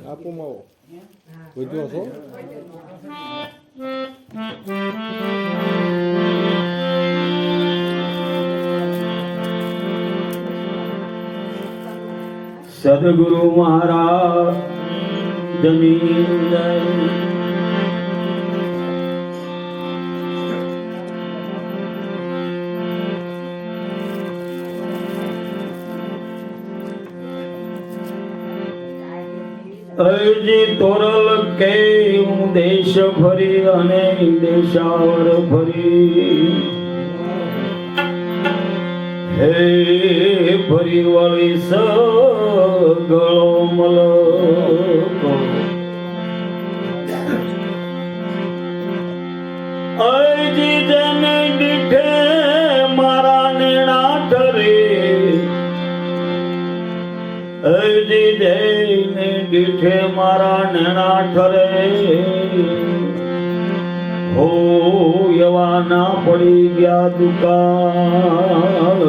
આપો માવો વધ્યો છો સદગુરુ મહારાજ જમીન અરજી તોરલ કે હું દેશ ફરી અને દેશાવર ફરી હે ફરી વળી સગળો મલકો અરજી જને દીઠે મારા નેણા ઠરે અરજી જઈને દીઠે મારા નેણા ઠરે હો એવા ના પડી ગયા દુકાળ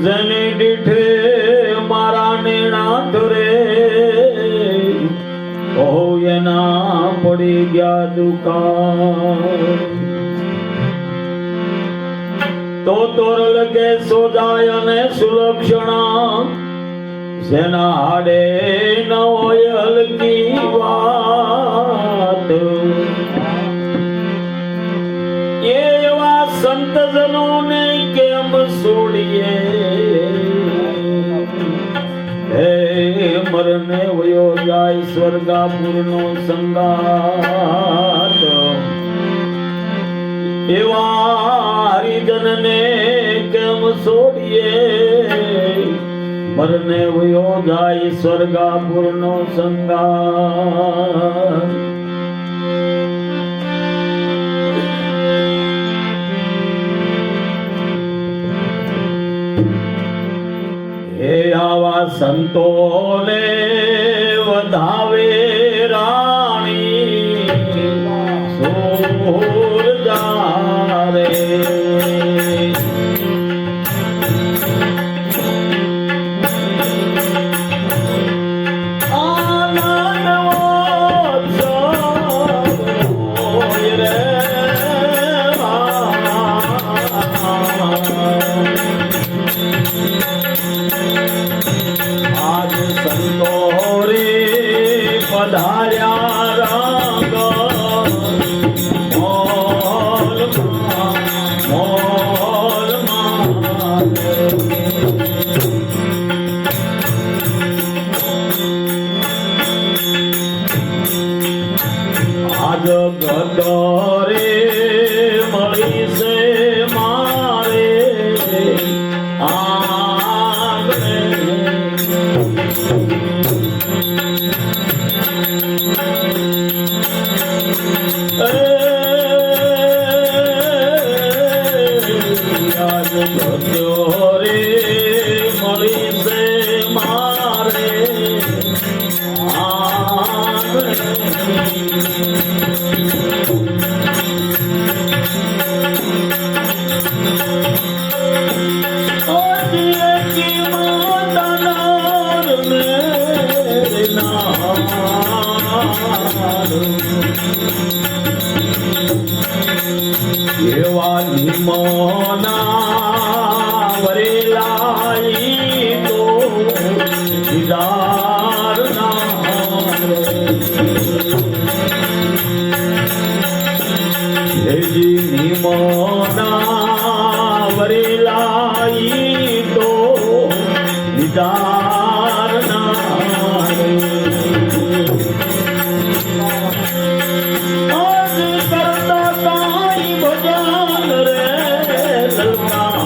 જેની દીઠે મારા નેણા ઠરે હો એના પડી ગયા દુકાળ તો તોરલ કે સોજાય અને સુલક્ષણા જેના હાડે ન હોય હલકી વાત એવા સંતજનોને કેમ છોડીએ હે મરને વયો જાય સ્વર્ગાપુરનો સંગાત એવા હરિજનને કેમ છોડીએ મરને વયો જાય સ્વર્ગાપુરનો સંગાત હે આવા સંતોને વધાવે રાણી સોર જારે આજ સંતોરી પધાર્યા રંગ આજ ગદરે મળી છે મારે એવાની મોના વરેલાઈ તો દીદાર હેજીની મોના વરેલાઈ તો દીદાર કરતા કાઈ ભજન રે સલકા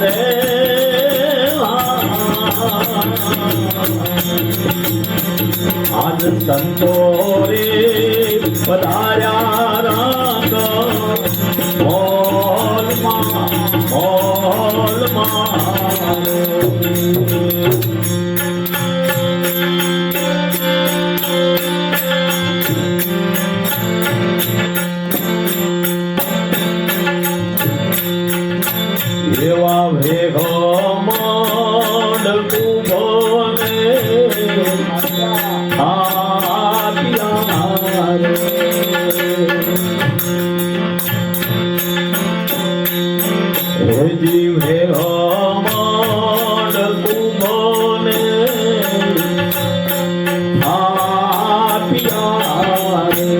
રે આજ સંતો રે પધાર્યા રંગ મોલમાં એવા વેગો મોડ કુભોને આપ્યા રે હે જીવ વેગો મોડ કુભોને આપ્યા રે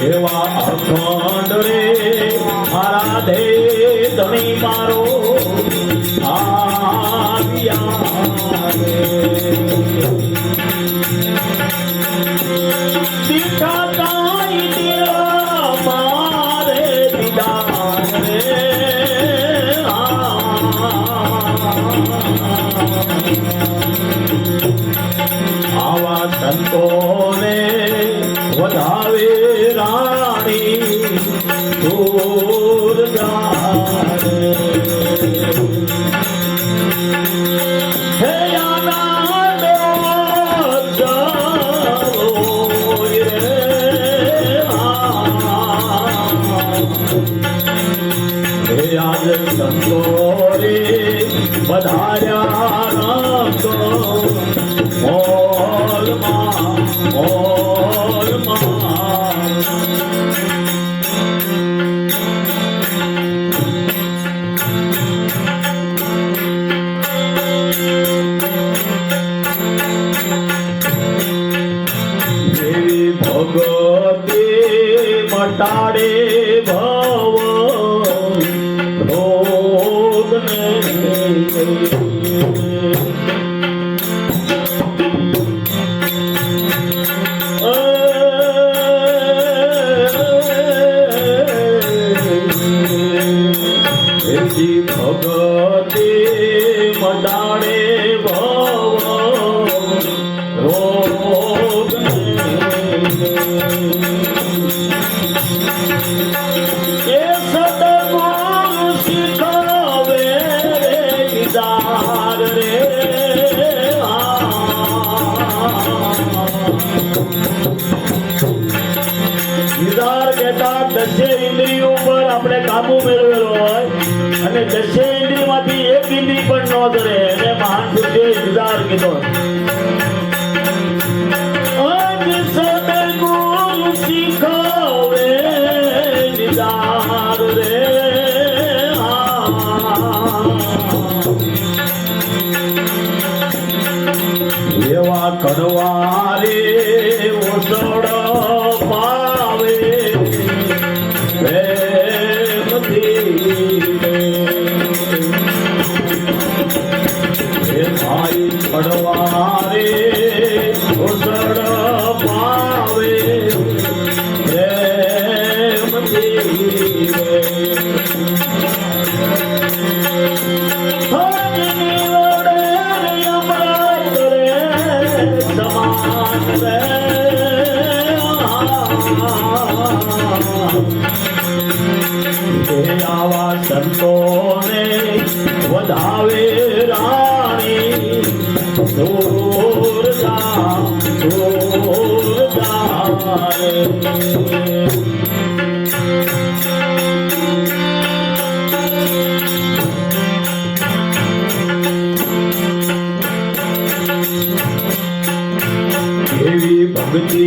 એવા અખંડ રે મારા દે ધણી મારો આવ્યા રે દીઠા તાઈ દિયા મારે દીદાર રે આવા સંતોને વધાવે રાણી દૂર જાણે હે આનંદ જાઓ રે હે આજ સંતો રે વધાર્યા રંગો ભગતે મટાડે ભવ રોગને ભગતે મટાડે ભવ રોગને એ સદગુરુ શીખવે રે દીદાર રે દીદાર કહેતા દસે ઇન્દ્રિયો પર આપણે કાબુ મેળવેલો હોય અને દસે ઇન્દ્રિયમાંથી એક ઇન્દ્રિય પણ ન ધરે એને મહાન પુરુષે દીદાર કીધો. સદગુરુ શીખવે દીદાર રે એવા કરવા રે ઓસડ પાવે ભાઈ પડવા રે ઓસડ પાવે આવા સંતોને વધાવે રાણી દૂર જા એવી ભક્તિ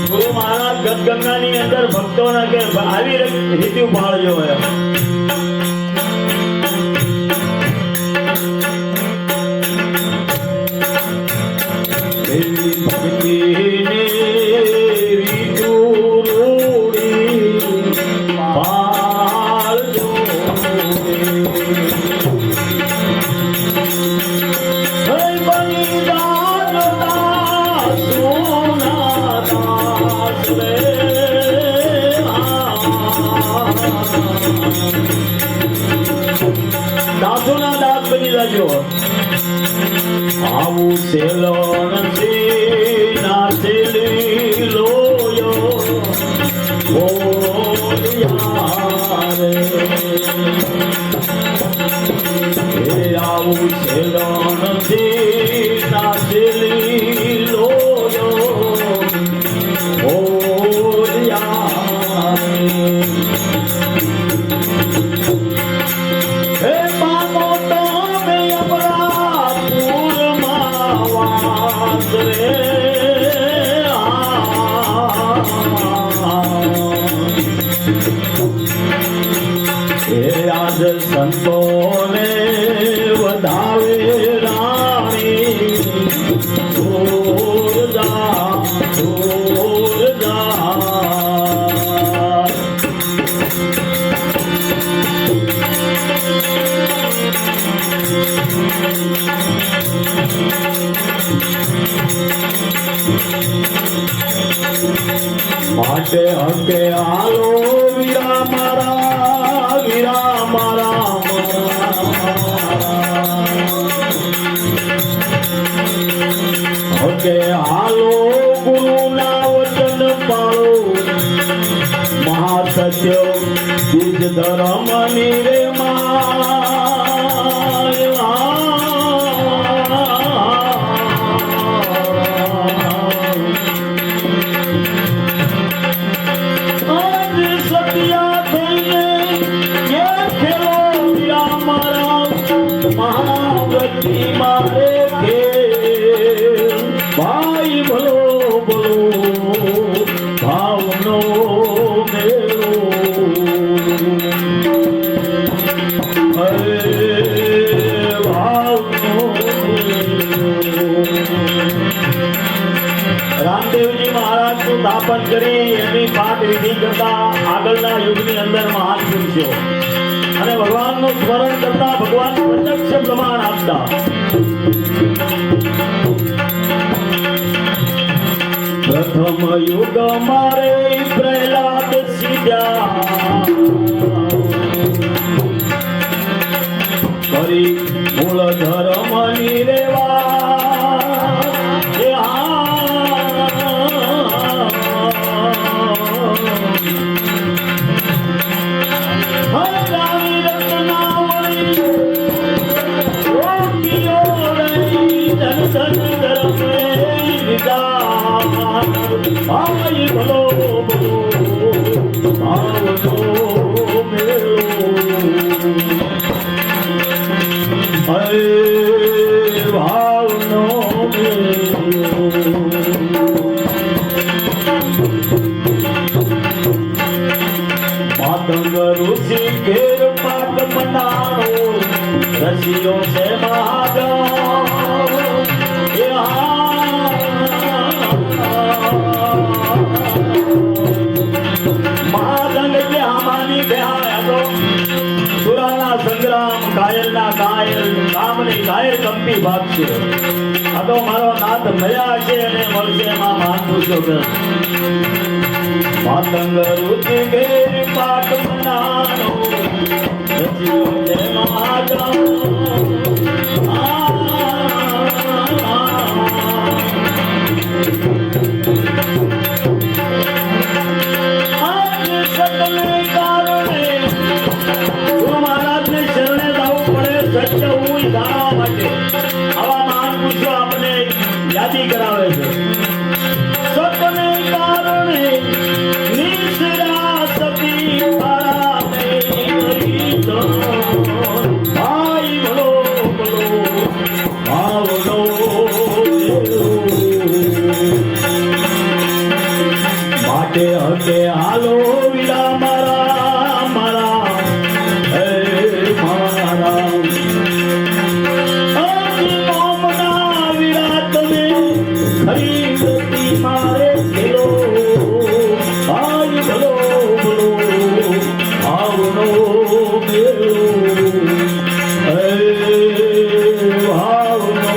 ગુરુ મહારાજ ગંગાની અંદર ભક્તોના કે આવી રીતે પાળજો જાજો આવું સેલન છે ના સેલી લોયો ઓ યાર એ આવું સેલન છે ના સેલી લોયો ઓ યાર હે માનો તમે અમરાપુરમાં વાસ રે હે આજ સંતોને વધાવે રાણી જોરદાર માટે હકે આલો વીરા મારા હકે આલો ગુરુના વચન પાળો મહાસત્ય બીજ ધર્મ ની મારે કે ભાઈ ભલો બોલો ભાવનો મેળો રામદેવજી મહારાજ નું સ્થાપન કરી એની પાઠ વિધિ કરતા આગળના યુગની અંદર મહાન પુરુષો અને ભગવાનનું સ્મરણ કરતા ભગવાન પ્રત્યક્ષ પ્રમાણ આપતા પ્રથમ યુગ મારે પ્રહલાદ સીધા કરી મૂળ ધર્મ ની રેવા ભાઈ ભલો ભાવનો મેળો ભાવનો માતંગ ઋષિ ઘેર પાક મનારો રસિયો છે સંગ્રામ ઘાયલ ના ઘાયલ કામની ઘાયલ કંપી ભાગ છે આ તો મારો નાથ મળ્યા છે અને મળશે એમાં મહાન પુરુષો માતંગ રુચિ ઘેર પાક મનાનો રચિયો છે યાદી કરાવે છે સતને કારણે નિસરા સતી પારામે રીતો ભાઈ ભલો ભલો ભાવનો માટે હકે હાલો વીરા મારા હે મારા ખરીદતી મારે ખેલો ભાઈ ભલો ભલો ભાવનો મેળો ભાવનો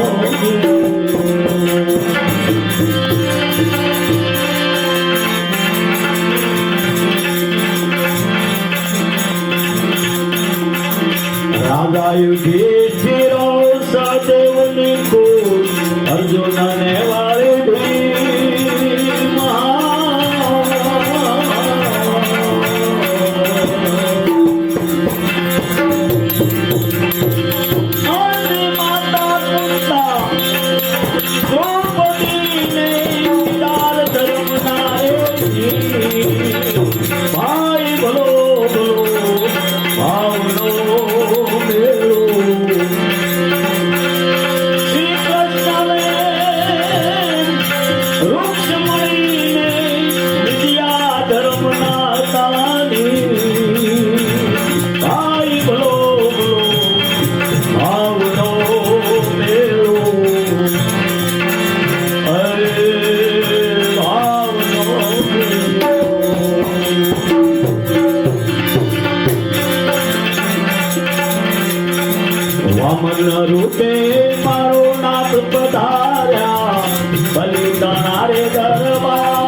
રૂપે મારો નાથ પધાર્યા બલિદાન રે દરબાર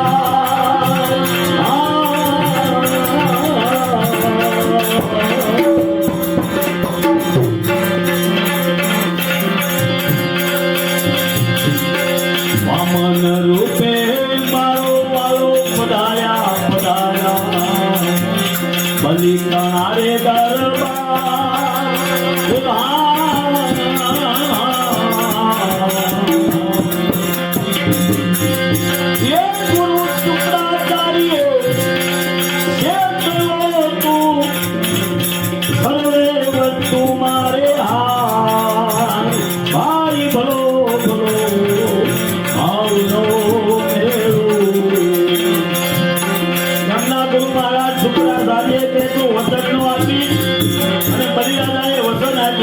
વામન રૂપે મારો વાલો પધાર્યા પધાર્યા બલિદાન રે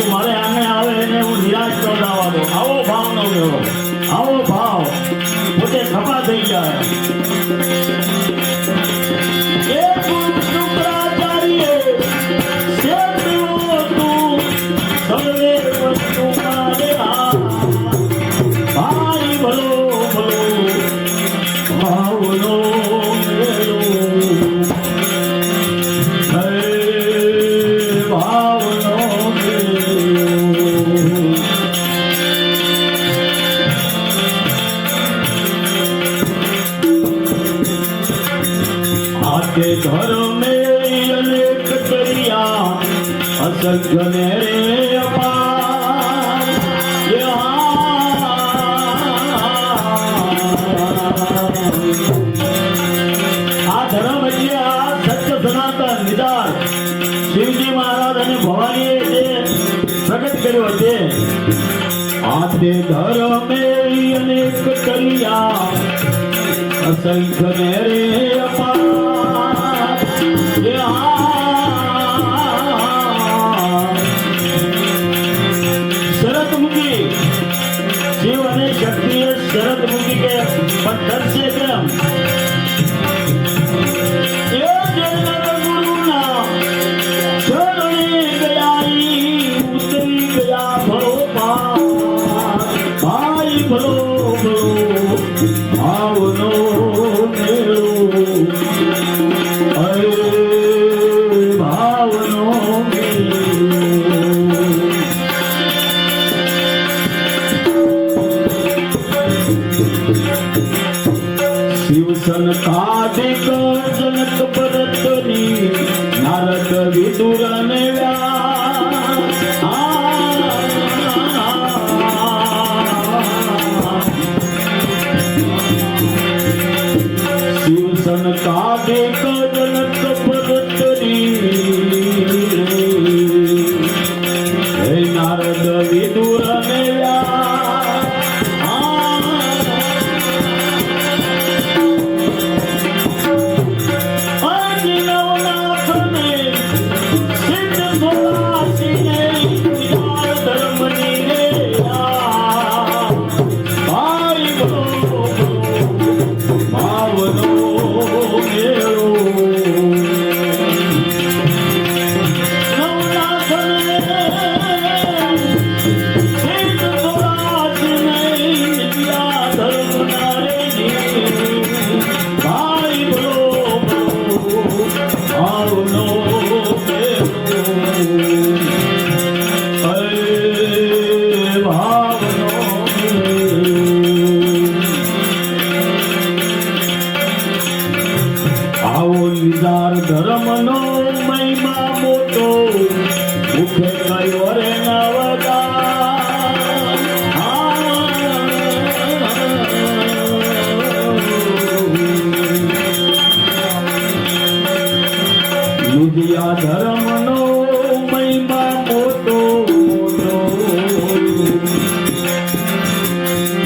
મારે આને આવે એને હું નિરાશ ન થવા દો આવો ભાવ ન લેવો આવો ભાવ પોતે ખપા થઈ જાય घर में अनेक करिया असंख्य रे अपार આ ધર્મ એટલે આ સત્ય સનાતન નિદાન શિવજી મહારાજ અને ભવાનીએ જે પ્રગટ કર્યો છે આ તે ધર્મે અનેક કરિયા असंख्य रे अपार शरत मुकी शिव અને શક્તિએ શરત મૂકી કે પણ ડરશે કેમ ગુરુના શરણે ગયાઈ ઉતરી ગયા ભલો ભાઈ ભલો ભલો ભાવનો સનકાદિક જનક ભરતની નારદ વિદુર ને શિવ સનકાદિક જનક ભરતની નારદ વિદુર ને ધર્મનો મહિમા મોટો મુખે કયો રે નવદા ધર્મનો મહિમા મોટો મોટો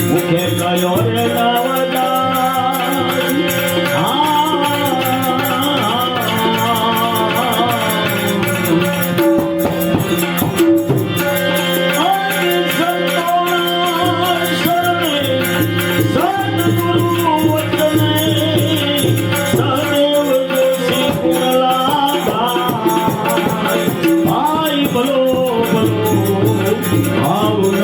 મુખે કયો રે ભાવ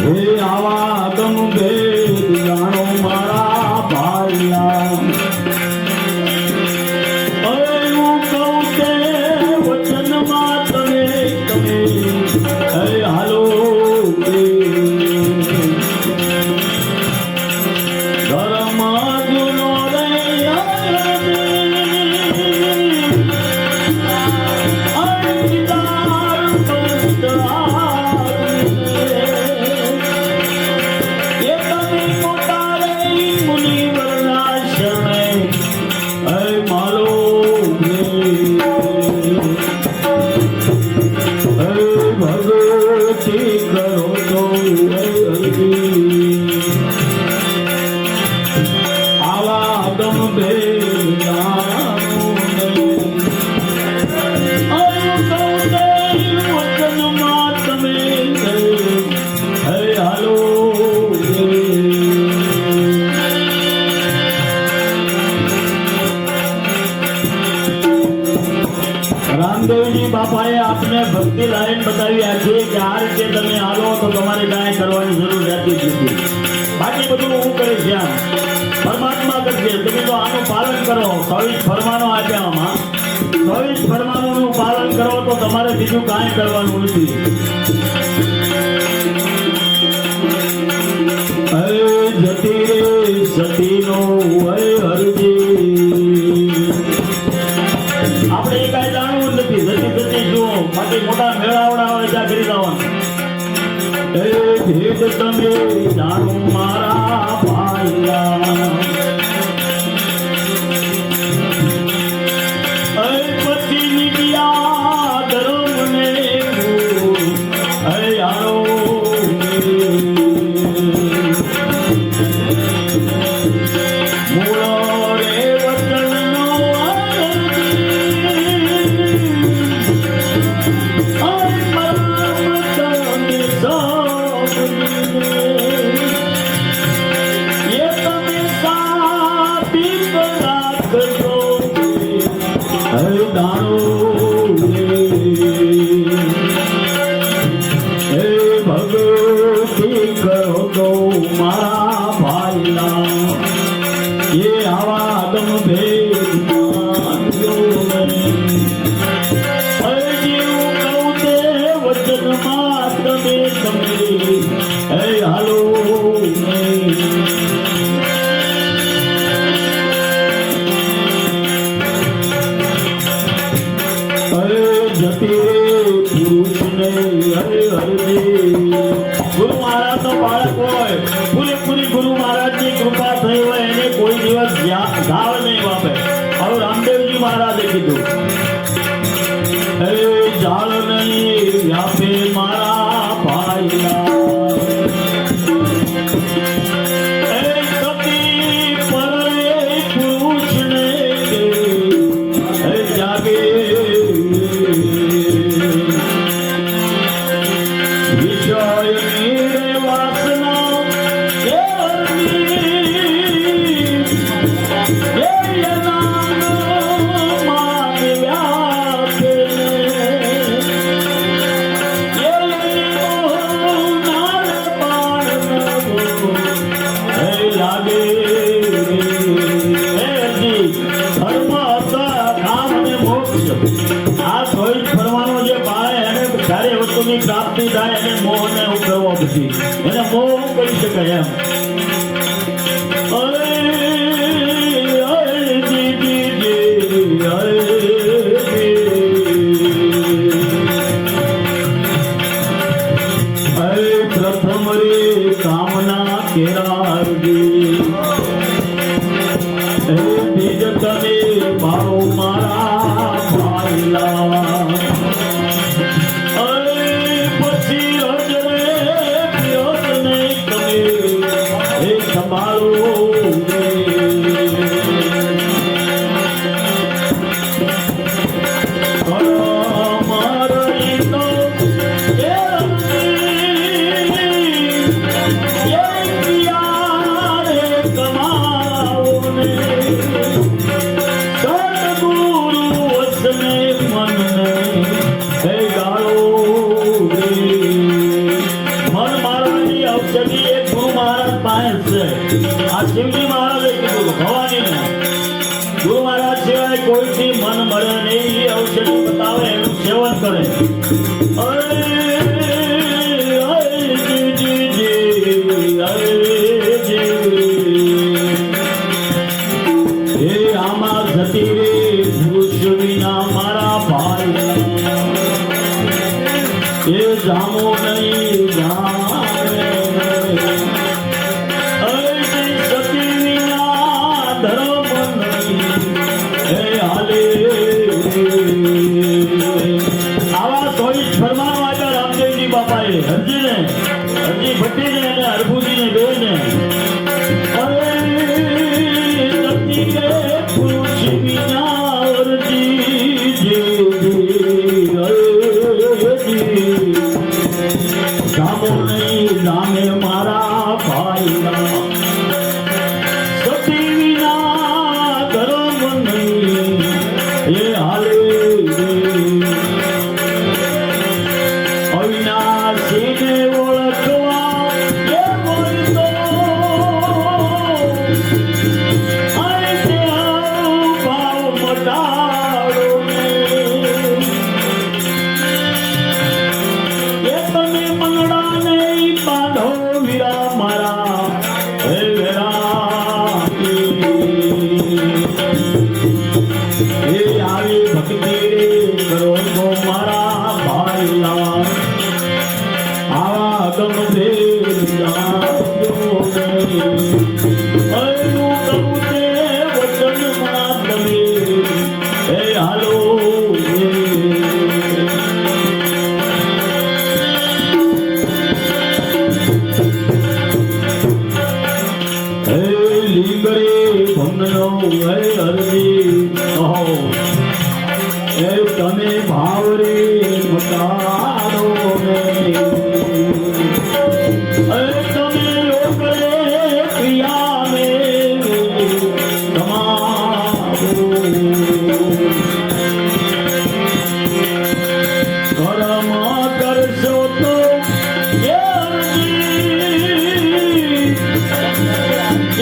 હે આવા ગમે જાણો મારા ભાઈલા હું કહું તે વચનમાં તમે હે હાલો ધર્મ જુનો રે રામદેવજી બાપાએ આપને ભક્તિ લાઈન બતાવી આપી કે આ રીતે તમે હાલો તો તમારે કાંઈ કરવાની જરૂર રહેતી જ નથી. બાકી બધું હું કરીશ એમ પરમાત્મા કરશે. તમે તો આનું પાલન કરો. 24 ફરમાનો આપ્યા આમાં 24 ફરમાનોનું પાલન કરો તો તમારે બીજું કાંઈ કરવાનું નથી. જતી રે સતીનો હરજી આપણે એ કાંઈ જાણવું જ નથી. જતી જુઓ બાકી મોટા મેળાવડા હોય ત્યાં કરી જવાનું. એ ભેદ તમે જાણો મારા ભાઈલા પછી નીકળ્યા ધર્મને યારો ગુરુ મહારાજ નો બાળક હોય પૂરેપૂરી ગુરુ મહારાજ ની કૃપા થઈ હોય એને કોઈ દિવસ ઘાવ નહીં વાપે. હવે રામદેવજી મહારાજે કીધું જાળ નહીં વ્યાપે મારા ભાઈલા પ્રાપ્તિ થાય અને મોહને ઉભરવો પછી એને મોહ કરી શકાય એમ. પ્રથમ રે કામના કેરારજી બીજ તમે મારો મારા ભાઈલા શિવજી મહારાજે કીધું ભવાનીને ગુરુ મહારાજ સિવાય કોઈથી મન મળે નહીં, એ ઔષધિ બતાવે એનું સેવન કરે. હે આમાં જતી રે પુરુષ વિના મારા ભાઈ, એ જામો નહીં જાણે, સતી વિના ધર્મ નહીં, હે હાલે. આવા 24 ફરમાન વાગ્યા રામદેવજી બાપાએ હરજી ભટ્ટીને અને હરભુજીને બેને. અરે સતી કે પુરુષ વિના અરજી જેવી, જામો નહીં જામે મારા ભાઈના, સતી વિના ધર્મ નહીં, એ હાલે. અવિનાશીને ઓળખવા એ બોલતો, અને તે ભાવ મટાડો ને. એ તમે મંગળા નહીં બાંધો વીરા મારા, હે વેરાતી. એ આવી ભક્તિ રે કરો તો મારા ભાઈલા, આવા ગમ દે જાજો નહીં. અયનું કહું તે વચનમાં તમે, હે હાલો. હે લીંગરે ભમનો હે અરજી કહો, હે તમે ભાવરે મટાડો નહીં. હે તમે લોકરે ક્રિયાને તમારો, કર્મ કરશો તો એ અરજી,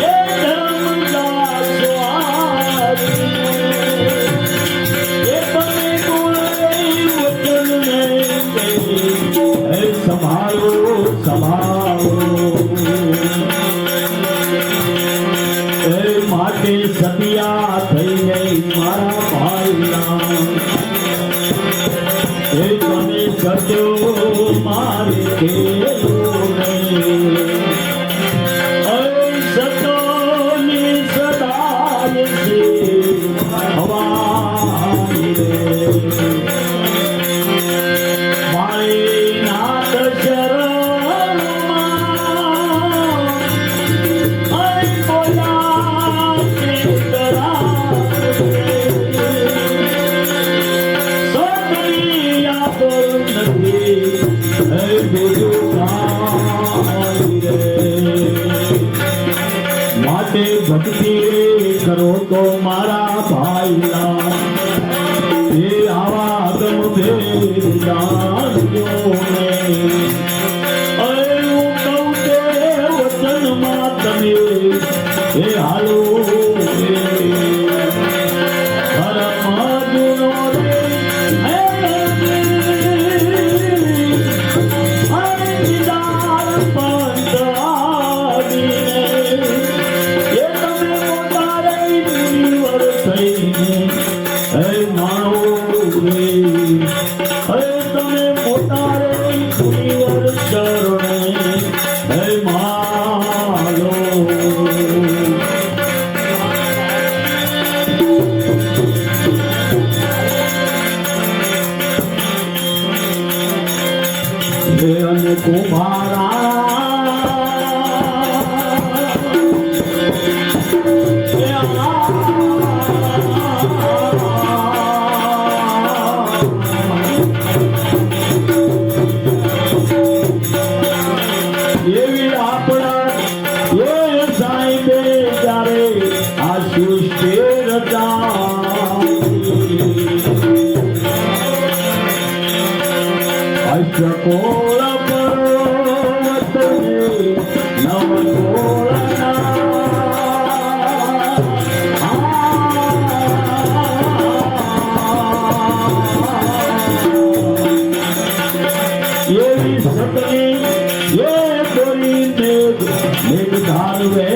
એ ધર્મદાસ આદિને. એ તમે બોલે વચનને કહી, હે સંભાળો સંભાળો. એ માટે સતિયા થઈ ગઈ મારા ભાઈના, એ તમે કરજો મારે કેવું નહીં. સતોની સદાય છે હવાની રે, મારી નાથ શરણમાં બોલા સદરિયા બોલ નથી, હે બીજું કાંઈ રે. માટે ભક્તિ કરો તો મારા ભાઈલા, એ આવા ગમ ભેદ જાણજો નહીં. અયું કહું તે વચનમાં તમે, એ હાલો. ધર્મ ગુણો રે હે દીદાર પંત આદિને. એ તમે પોતારે નિવર થઈને, હે માણો રે, હે તમે પોતારે નિવર ચરણે, હે માલો. હે અને એવી આપણા એ સાહેબે ત્યારે આ સૃષ્ટિ રચાઈ. અષ્ટકોળ પર્વત એવી સતની એ દોરી મેઘ ધારવે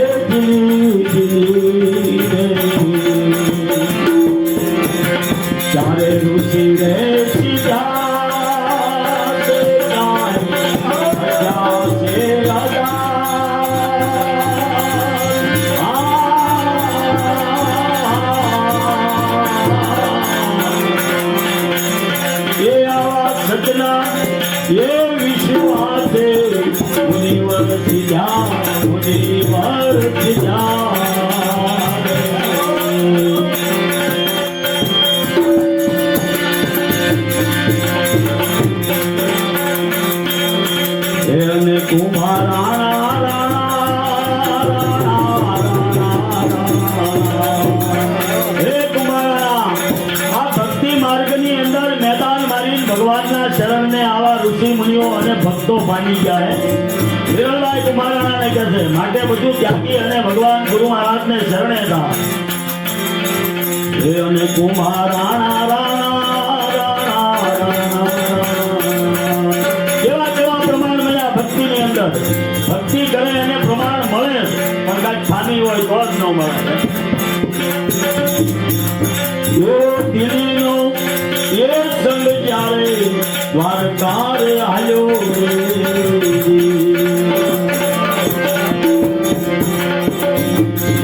ચારે ઋષિ રે સીધા છે રાજા એ આવા સજના એ વિશ્વાસે મુનિવર સીધા મુનિવર સીધા ભક્તો પામી ગયા વિરલભાઈ કુમારાણા ને કહે છે માટે બધું ત્યાગી અને ભગવાન ગુરુ મહારાજ ને શરણે હતા અને કેવા કેવા પ્રમાણ મળ્યા ભક્તિ ની અંદર ભક્તિ કરે અને પ્રમાણ મળે પણ કઈ ખામી હોય તો જ ન મળે દિલ્હીનો એ સંગ જ્યારે દ્વારકાર આયો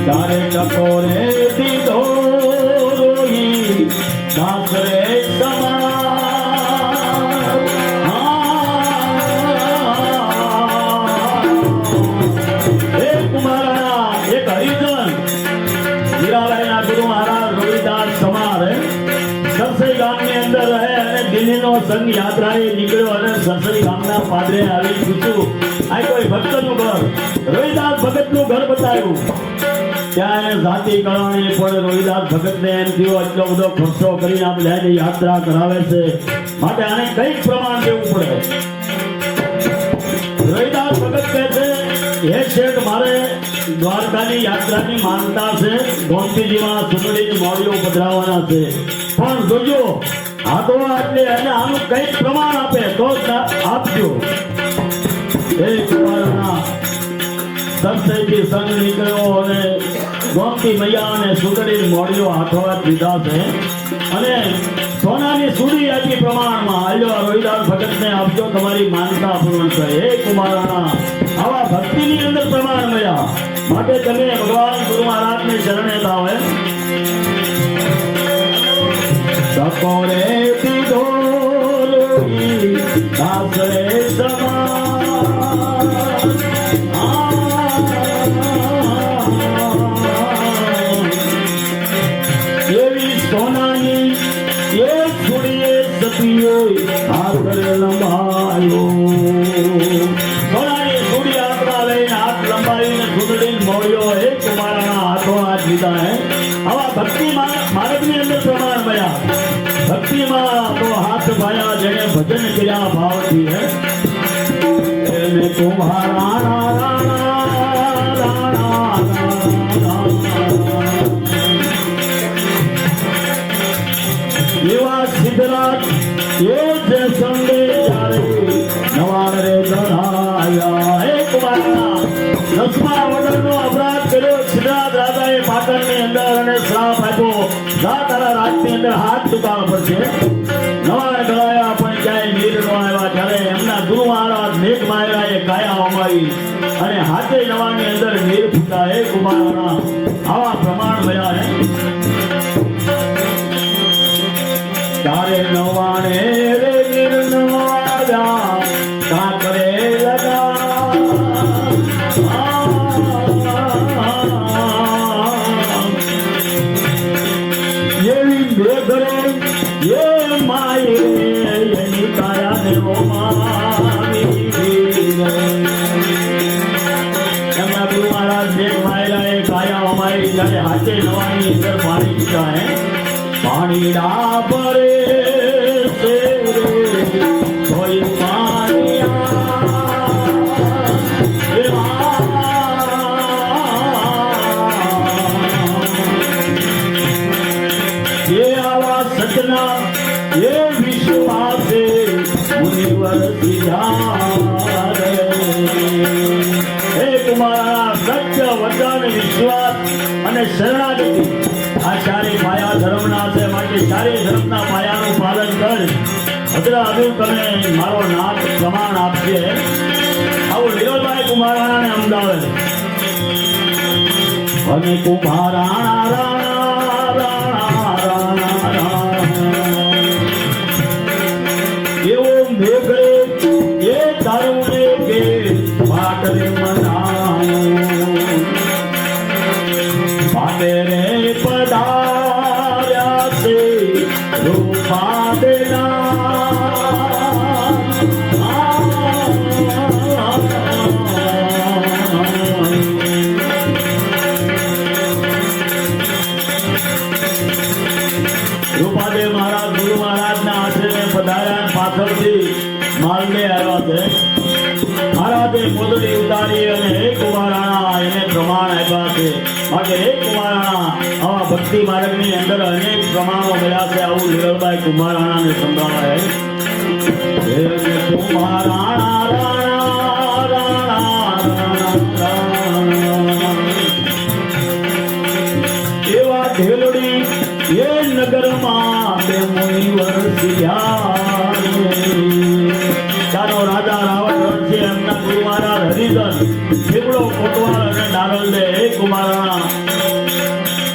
ત્યારે ટકોરે દીધો રોહી દાસરે એક મારા એક હરિજન હીરાબાઈ ના ગુરુ મહારાજ રોહિદાસ સમાર સરસઈ ગામની અંદર રહે અને દિલ્હીનો સંઘ યાત્રાએ નીકળ્યો અને સરસઈ ગામના પાદરે આવી પૂછ્યું આ કોઈ ભક્તનું ઘર રોહિદાસ ભગતનું ઘર બતાવ્યું ત્યાં એને જાતિ કરવાની પણ રોહિદાસ ભગતને એમ થયો એટલો બધો ખર્ચો કરીને આપણે લઈને યાત્રા કરાવે છે માટે આને કંઈક પ્રમાણ દેવું પડે રોહિદાસ ભગત કહે છે હે શેઠ મારે દ્વારકાની યાત્રાની માનતા છે ગોમતીજીમાં સુંદરીની મોડીઓ પધરાવવાના છે પણ જોજો આ તો એટલે અને આનું કંઈક પ્રમાણ આપે તો જ આપજો એ કુમારના સરસઈથી સંગ નીકળ્યો અને ગોમતી મૈયા અને સુંદરીની મોડીઓ હાથોહાથ લીધા છે અને સોનાની સુડી આપી પ્રમાણમાં આલ્યો રોહિદાસ ભગતને આપજો તમારી માનતા પૂર્ણ છે હે કુમારના આવા ભક્તિની અંદર પ્રમાણ મળ્યા માટે તમે ભગવાન ગુરુ મહારાજને શરણે થાઓ ટકોરે પીધો લોહી દાસરે સમાન એવી સોનાની એ છોડીએ સતીઓ હાથ લંબાયો સોનાની છોડી આપણા લઈને હાથ લંબાવીને સુંદરી મોડ્યો હે કુમારના હાથો હાથ લીધા હે આવા ભક્તિ માર્ગની અંદર પ્રમાણ મળ્યા ભક્તિમાં તો હાથ ભાયા જેને ભજન કર્યા ભાવથી હે એને કુમારા એવા સિદ્ધરાજ એ જે સંગે ચારે નવાન રે ધરાયા હે કુમારના 10મા વડનનો અપરાધ કર્યો સિદ્ધરાજ રાજાએ પાટણની અંદર અને શ્રાપ આપ્યો જા તારા રાજની અંદર હાથ ચૂકવવા પડશે નવા ગળાયા પણ ક્યાંય નીર નો આવ્યા ત્યારે એમના ગુરુ મહારાજ મેઘ માયરાએ કાયા અમારી અને હાથે નવાની અંદર નીર ફૂટા હે કુમારના આવા પ્રમાણ મળ્યા હે તારે નવાણે રે નીર નવાયા કાકરે લગા એવી બેઘરે એ માય એની કાયા ને રોમાવી એમના ગુરુ મહારાજ મેઘ માયરાએ કાયા અમારી જ્યારે હાથે નવાની અંદર પાણી પીતા હે પાણી ડા પરે હે કુમારા, સત્ય, વચન, વિશ્વાસ અને શરણાગતિ આ ચારે પાયા ધર્મના છે. માટે ચારે ધર્મના પાયાનું પાલન કર. ભદ્ર હજુ તમે મારો નાથ પ્રમાણ આપશે. આવું લીલોભાઈ કુમારાને અમદાવાદ અને કુમારાણા રાણા રાણા રાણા રાણા એવો મેઘે એ તારુને કે પાટરે મનાયો પાટે રે પધાર્યા છે રૂપા દેના રૂપાદેવ મહારાજ ગુરુ મહારાજના આશ્રમે પધાર્યા. પાછળથી માલને આવ્યા છે. મહારાજે પોદડી ઉતારી અને હે કુમારાણા એને પ્રમાણ આપ્યા છે. માટે હે કુમારાણા, આવા ભક્તિ માર્ગની અંદર અનેક પ્રમાણો મળ્યા છે. આવું લીલભાઈ કુમારાણાને સંભળાય. હે કુમારાણા રાણા રાણા રાણા એવા ઢેલડી એ નગરમાં બે મુનિવર ત્યાંનો રાજા રાવણ છે. એમના ગુરુ મહારાજ હરિધન દીવડો કોટવાલ અને નારલને હે કુમારાણા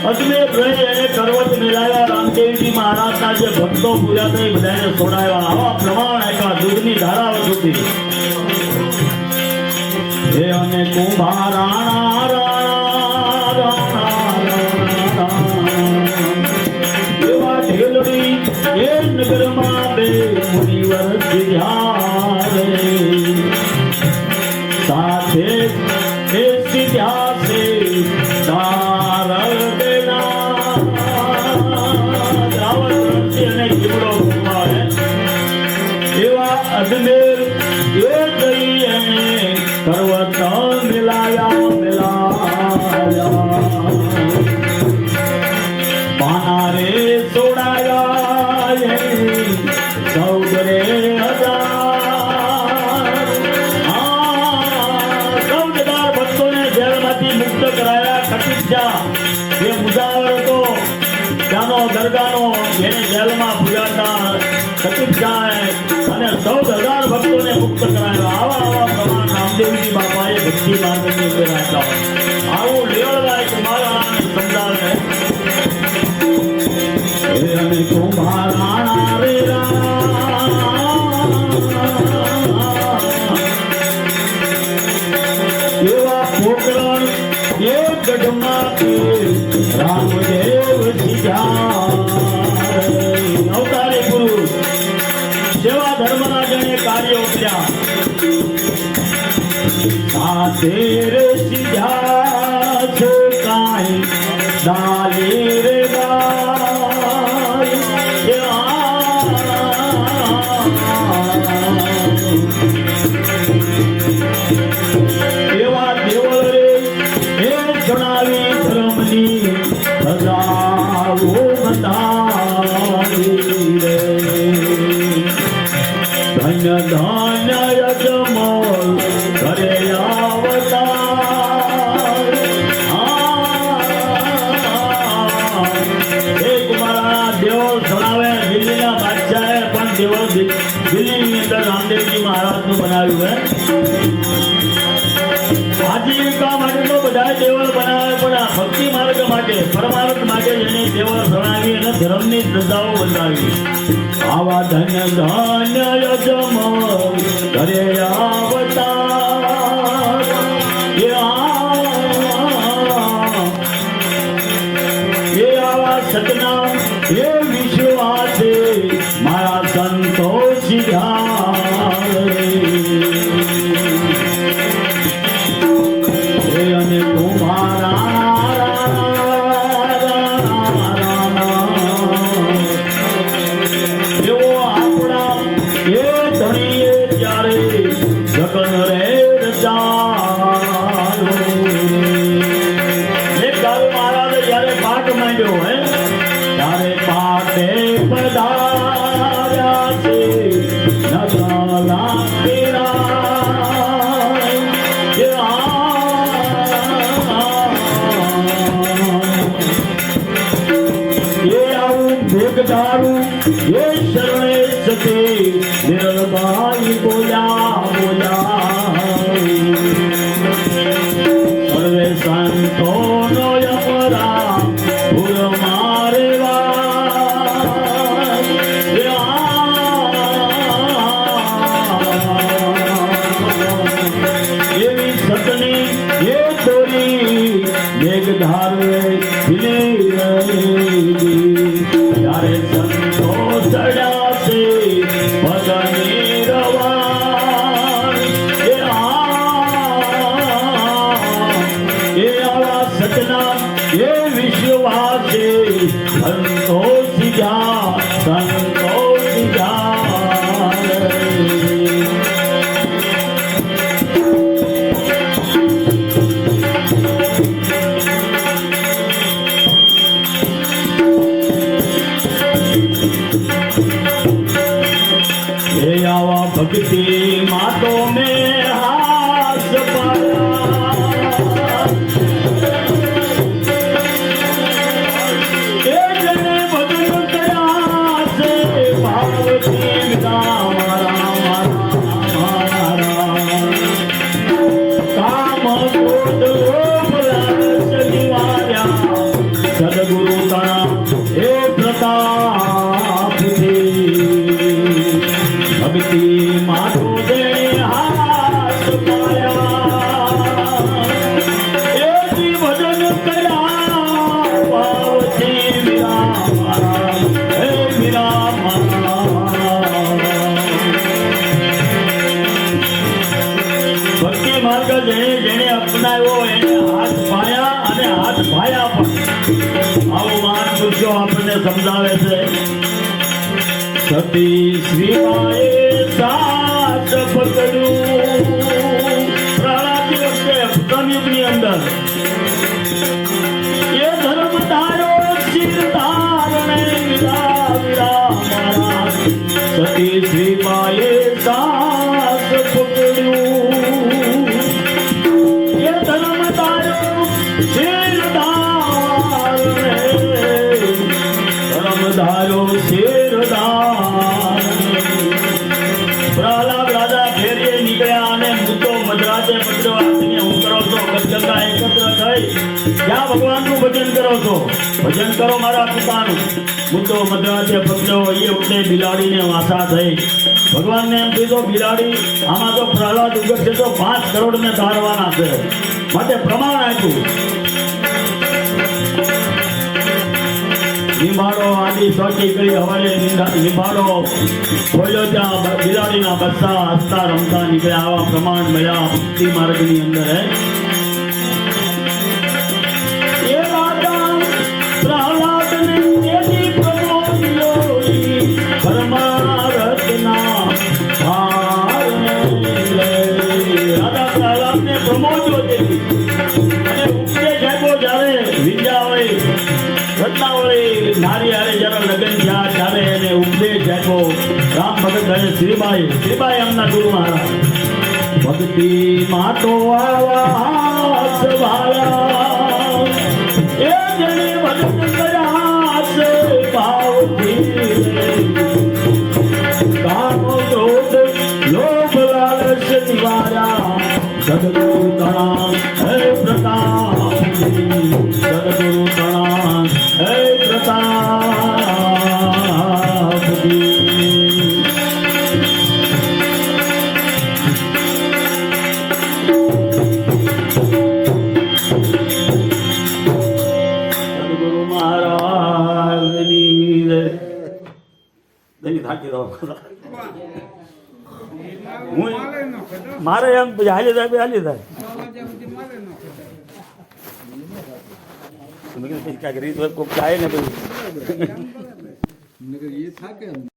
અજમેર રહી એને કરવત મિલાવ્યા. રામદેવજી મહારાજના જે ભક્તો પૂજા થઈ બધાને છોડાવ્યા. આવા પ્રમાણ આપ્યા દૂધની ધારા સુધી. હે અને કુમારાણા રાણા રાણા એવા ઢેલડી એ નગરમાં બે મુનિવર સિદ્ધ્યારે સાથે એ સિદ્ધ્યાસે તારલ દેના રાવણ અને જીવડો કુમાર એવા અજમેર એ જઈ એને પર્વત મિલાયા મિલાયા પાનારે સોડાયા સૌદરે સૌદદાર ભક્તોને જેલમાંથી મુક્ત કરાયા. કટિજા જે મુજાવર હતો ત્યાંનો દરગાહનો એને જેલમાં પૂજાતા કટિજા અને 14,000 ભક્તોને મુક્ત કરાયા. આવા આવા પ્રમાણ રામદેવજી બાપાએ ભક્તિ માર્ગની અંદર રાખ્યા. આવું લીલભાઈ કુમારાને સમજાવે. અને કુમારાણા રે એવા પોકરણ એ ગઢમાં રામદેવ અવતારી પુરુષ સેવા ધર્મના જણે કાર્ય ઉતર્યા. સાથે રે સીધા છે કાંઈ દાલી રે એવા દેવળ રે એ જણાવી ધર્મની સજાઓ બંધાવી રે ધન્ય ધન્ય યજમલ ઘરે આવતા એક મારા દેવળ જણાવે દિલ્હીના બાદશાહે પણ દેવળ દિલ્હીની અંદર રામદેવજી મહારાજનું બનાવ્યું આજીવિકા માટે તો બધા દેવળ બનાવે પણ આ ભક્તિ માર્ગ માટે પરમાર્થ માટે જેને દેવળ જણાવી અને ધર્મની શ્રદ્ધાઓ બંધાવી. આવા ધન્ય ધન્ય યજમલ ઘરે આવતા એ આવા સતના એ વિશ્વાસે મારા સંતોષી અને કુમારા એવો આપણા એ ये शरणे सती निरलबाई बोला बोला सर्वे संतो नो यमरा भूल मारेवा એવી સતની એ તોરી મેઘધારે ખીલી રહેલી ત્યારે સંતો ચડ્યાશે પદની રવાન એ આવા સતના એ વિશ્વવાસે સંતોષી જા સંતોષી જા ये आवा भक्ति मातो में हाथ पाया ये जने भजन करा से पार्वती मारा काम क्रोध लोभ लालच निवार्या सद्गुरु तना हे प्रताप भक्ति माधो दे हाथ पाया ए जी भजन करा पावती विराम हे विराम ભક્તિ માર્ગ જેને અપનાવ્યો એને હાથ પાયા અને હાથ ભાયા પણ આવો મહાન પુરુષો આપણને સમજાવે છે સતી શ્રીમાએ સાથ પકડ્યું પ્રહલાદની વખતે કળયુગની અંદર એ ધર્મ ધારો શિર ધારણે વિરા વિરા સતી શ્રીમાએ સાથ પકડ્યું એ ધર્મ ધારો શિર ધારણે ધર્મ ધારો શિર પ્રહલાદ રાજા ફેરીએ નીકળ્યા અને મુદ્દો મધરાતે પકડ્યો હાથને હું કરો છો ગંગા એકત્ર થઈ ક્યાં ભગવાનનું ભજન કરો છો ભજન કરો મારા પિતાનું મુદ્દો મધરાતે પકડ્યો એ વખતે બિલાડીને વાસા થઈ ભગવાનને એમ કીધું બિલાડી આમાં તો પ્રહલાદ ઉગડશે તો 5 કરોડને તારવાના છે માટે પ્રમાણ આપ્યું નિભાડો આદિ સોટી કરી હવારે નિભાડો ખોલ્યો ત્યાં બિલાડીના બચ્ચા હસતા રમતા નીકળ્યા આવા પ્રમાણ મળ્યા ભક્તિ માર્ગની અંદર એ રાજા પ્રહલાદને તેથી પ્રમોદ્યો પરમારથના ભારને રાજા પ્રહલાદને પ્રમોદ્યો તેથી અને ઉપદેશ આપ્યો જ્યારે વિદ્યા હોય રત્નાવળી નારી હારે જરા લગ્ન થયા ત્યારે એને ઉપદેશ આપ્યો રામ ભગત અને શ્રીબાઈ એમના ગુરુ મહારાજ ભક્તિ માટો આવાસ ભાયા એ જણે ભજન કર્યા છે ભાવથી કામ ક્રોધ લોભ લાલચ નિવાર્યા સદગુરુ તણા હે પ્રતાપ સદગુરુ તણા હે પ્રતાપ સદગુરુ મહારાજની થાકી રહો હું મારે એમ હાલી થાય હાલી થાય ક્યાંક રીત કોઈક જાય ને પછી એ થાકે